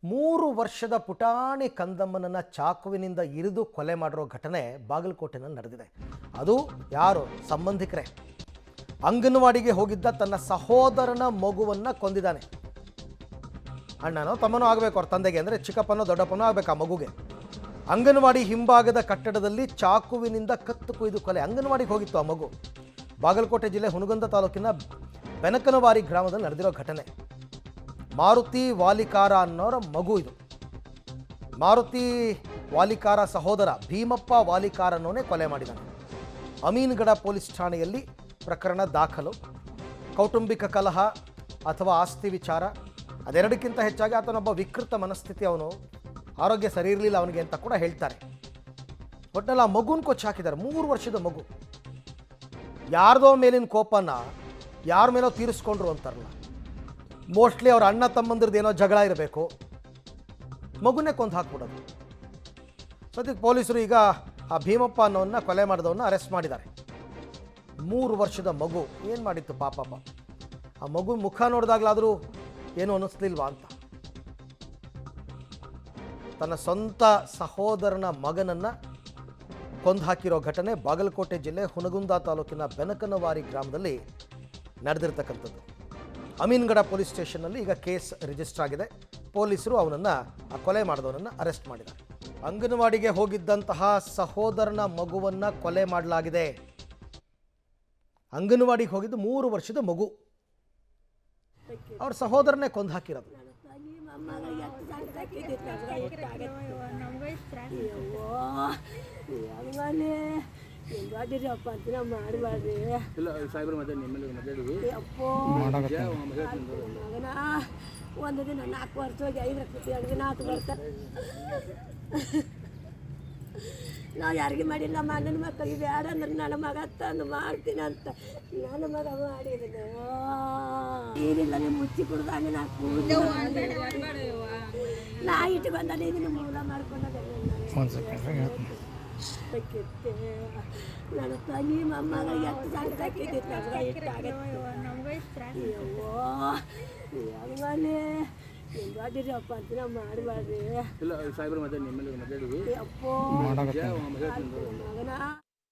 3 ವರ್ಷದ ಪುಟಾಣಿ ಕಂದಮ್ಮನನ್ನ ಚಾಕುವಿನಿಂದ ಇರಿದು ಕೊಲೆ ಮಾಡಿರೋ ಘಟನೆ ಬಾಗಲಕೋಟೆನಲ್ಲಿ ನಡೆದಿದೆ. ಅದು ಯಾರು ಸಂಬಂಧಿಕರೇ. ಅಂಗನವಾಡಿಗೆ ಹೋಗಿದ್ದ ತನ್ನ ಸಹೋದರನ ಮಗುವನ್ನ ಕೊಂದಿದ್ದಾನೆ. ಅಣ್ಣನೋ ತಮ್ಮನೋ ಆಗಬೇಕು ಅವ್ರ ತಂದೆಗೆ, ಅಂದರೆ ಚಿಕ್ಕಪ್ಪನೋ ದೊಡ್ಡಪ್ಪನೋ ಆಗಬೇಕು ಆ ಮಗುಗೆ. ಅಂಗನವಾಡಿ ಹಿಂಭಾಗದ ಕಟ್ಟಡದಲ್ಲಿ ಚಾಕುವಿನಿಂದ ಕತ್ತು ಕೊಯ್ದು ಕೊಲೆ. ಅಂಗನವಾಡಿಗೆ ಹೋಗಿತ್ತು ಆ ಮಗು. ಬಾಗಲಕೋಟೆ ಜಿಲ್ಲೆ ಹುನಗುಂದ ತಾಲೂಕಿನ ಬೆನಕನವಾರಿ ಗ್ರಾಮದಲ್ಲಿ ನಡೆದಿರೋ ಘಟನೆ. ಮಾರುತಿ ವಾಲಿಕಾರ ಅನ್ನೋರ ಮಗು ಇದು. ಮಾರುತಿ ವಾಲಿಕಾರ ಸಹೋದರ ಭೀಮಪ್ಪ ವಾಲಿಕಾರ ಅನ್ನೋನೇ ಕೊಲೆ ಮಾಡಿದ್ದಾನೆ. ಅಮೀನ್ಗಡ ಪೊಲೀಸ್ ಠಾಣೆಯಲ್ಲಿ ಪ್ರಕರಣ ದಾಖಲು. ಕೌಟುಂಬಿಕ ಕಲಹ ಅಥವಾ ಆಸ್ತಿ ವಿಚಾರ, ಅದೆರಡಕ್ಕಿಂತ ಹೆಚ್ಚಾಗಿ ಆತನೊಬ್ಬ ವಿಕೃತ ಮನಸ್ಥಿತಿ, ಅವನು ಆರೋಗ್ಯ ಸರಿ ಇರಲಿಲ್ಲ ಅವನಿಗೆ ಅಂತ ಕೂಡ ಹೇಳ್ತಾರೆ. ಒಟ್ಟಿನಲ್ಲಿ ಆ ಮಗುನ ಕೊಚ್ಚಿ ಹಾಕಿದ್ದಾರೆ. 3 ವರ್ಷದ ಮಗು. ಯಾರ್ದೋ ಮೇಲಿನ ಕೋಪನ ಯಾರ ಮೇಲೋ ತೀರಿಸ್ಕೊಂಡ್ರು ಅಂತಾರಲ್ಲ, ಮೋಸ್ಟ್ಲಿ ಅವ್ರ ಅಣ್ಣ ತಮ್ಮಂದ್ರದ್ದು ಏನೋ ಜಗಳ ಇರಬೇಕು, ಮಗುನೇ ಕೊಂದು ಹಾಕ್ಬಿಡೋದು. ಸದ್ಯಕ್ಕೆ ಪೊಲೀಸರು ಈಗ ಆ ಭೀಮಪ್ಪ ಅನ್ನೋನ್ನ ಕೊಲೆ ಮಾಡಿದವನ್ನ ಅರೆಸ್ಟ್ ಮಾಡಿದ್ದಾರೆ. 3 ವರ್ಷದ ಮಗು ಏನು ಮಾಡಿತ್ತು ಪಾಪ. ಆ ಮಗು ಮುಖ ನೋಡಿದಾಗಲಾದರೂ ಏನು ಅನ್ನಿಸ್ಲಿಲ್ವಾ ಅಂತ. ತನ್ನ ಸ್ವಂತ ಸಹೋದರನ ಮಗನನ್ನು ಕೊಂದು ಹಾಕಿರೋ ಘಟನೆ ಬಾಗಲಕೋಟೆ ಜಿಲ್ಲೆ ಹುನಗುಂದ ತಾಲೂಕಿನ ಬೆನಕನವಾರಿ ಗ್ರಾಮದಲ್ಲಿ ನಡೆದಿರ್ತಕ್ಕಂಥದ್ದು. ಅಮೀನ್ಗಡ ಪೊಲೀಸ್ ಸ್ಟೇಷನ್ನಲ್ಲಿ ಈಗ ಕೇಸ್ ರಿಜಿಸ್ಟರ್ ಆಗಿದೆ. ಪೊಲೀಸರು ಅವನನ್ನು, ಆ ಕೊಲೆ ಮಾಡಿದವನನ್ನು ಅರೆಸ್ಟ್ ಮಾಡಿದ್ದಾರೆ. ಅಂಗನವಾಡಿಗೆ ಹೋಗಿದ್ದಂತಹ ಸಹೋದರನ ಮಗುವನ್ನು ಕೊಲೆ ಮಾಡಲಾಗಿದೆ. ಅಂಗನವಾಡಿಗೆ ಹೋಗಿದ್ದು 3 ವರ್ಷದ ಮಗು. ಅವ್ರ ಸಹೋದರನೇ ಕೊಂದು ಹಾಕಿರೋದು. ಒಂದು ದಿನ 4 ವರ್ಷ ಹೋಗಿ 5 ಲಕ್ಷ 2 ದಿನ ಆತು ಬರ್ತಾರೆ. ನಾವು ಯಾರಿಗೆ ಮಾಡಿಲ್ಲ. ನಮ್ಮ ಅಣ್ಣನ ಮಕ್ಕಳಿಗೆ ಬೇಡ ಅಂದ್ರೆ ನನ್ನ ಮಗ ತಂದು ಮಾಡ್ತೀನಿ ಅಂತ ನನ್ನ ಮಗ ಮಾಡಿರೋದು. ಏನಿಲ್ಲ, ನೀವು ಮುಚ್ಚಿ ಕುಡ್ದಂಗೆ ನಾ ಇಟ್ಕೊಂಡೇ ಇದನ್ನು ಮೂಲ ಮಾಡ್ಕೊಂಡೆ. ನನ್ನ ತಂಗಿ ಮೊಮ್ಮಗ ಎಷ್ಟು ಸಣ್ಣ ಸಾಕಿದ್ದಿತ್ತು ಹಂಗನೇ ದೊಡ್ಡಪ್ಪ ಅಂತ ನಾವು ಮಾಡಬಾರ್ರಿ. ಅಪ್ಪೋ ಮಗನ